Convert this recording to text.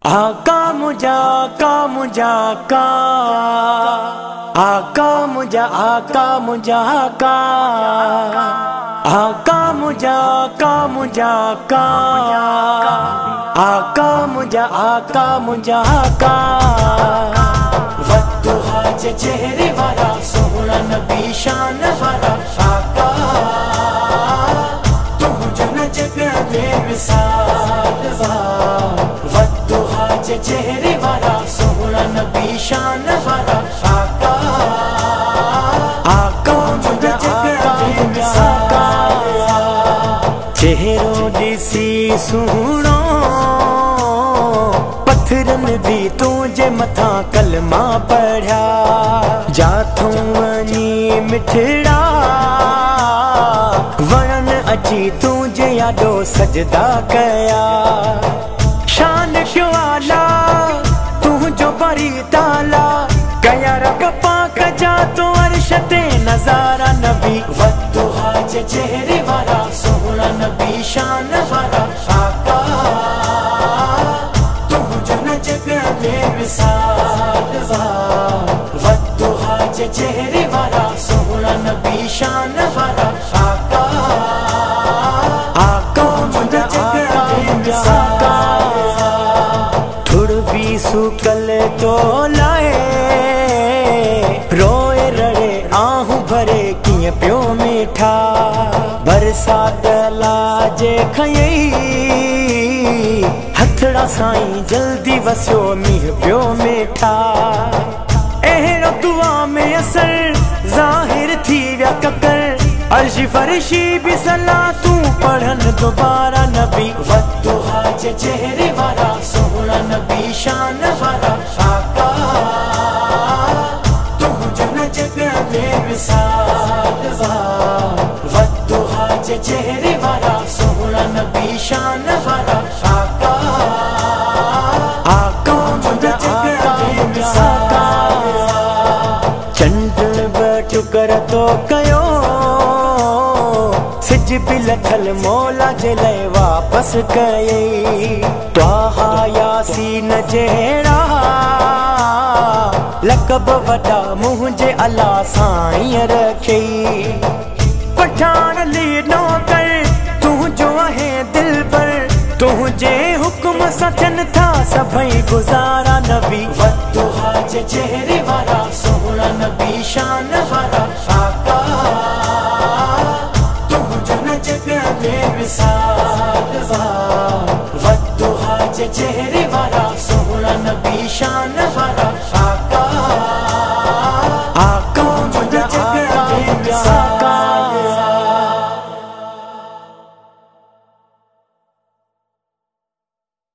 आका मुझा आका मुझा आका आका मुझा आका मुझा आका आका मुझा आका मुझा आका आका मुझा आका मुझा आका वद्दुहा चेहरे वाला सोहना नबी शान वाला आका तुझ न जग बेमिसाल वा वद्दुहा चेहरे वाला सोहना नबी शान वाला आका आका मुझा आका मुझा चेहरो दिसी सुनो पत्थरन भी तुझे मथा कलमा पढ़ा जाथों वनी मिठड़ा वरन अची तुझे यादो सजदा कया शान क्यों आला तुझो बरी ताला कया रब पाक जा तो अर्श ते नजारा नबी वद्दुहा चेहरे वाला सोहना नबी शान वाला आका तुझो न जग बेमिसाल वा वद्दुहा चेहरे वाला सोहना नबी शान वाला आका आका मुझा आका मुझा थोड़ भी सुकल तो लाए रोए रड़े आहू भरे किए प्यो मीठा बरसात लाजे खयई हथड़ा साईं जल्दी वसो मीह प्यो मीठा एहरो दुआ में असर जाहिर थी व्या ककर अर्शी फरशी भी सलाह तू पढ़न दोबारा नबी वद्दुहा चेहरे वाला सोहना नबी शान वाला आका तुझ न जग बेमिसाल वा वद्दुहा चेहरे वाला सोहना नबी शान वाला आका आका मुझा आका बेमिसाल चंड बचुकर तो कयो सिज भी लथल मौला जे लय वापस कई त्वाहा यासीन जहिड़ा लकब वॾा मुंहिंजे अला साईं रखई पठान लिए नौकर तुझो आहे दिल पर तुझे हुक्म सां थियनि था सभई गुज़ारा नबी वद्दुहा चेहरे वाला सोहना नबी शान वाला आका तुझो न जग बेमिसाल वा वद्दुहा चेहरे वाला सोहना नबी शान वाला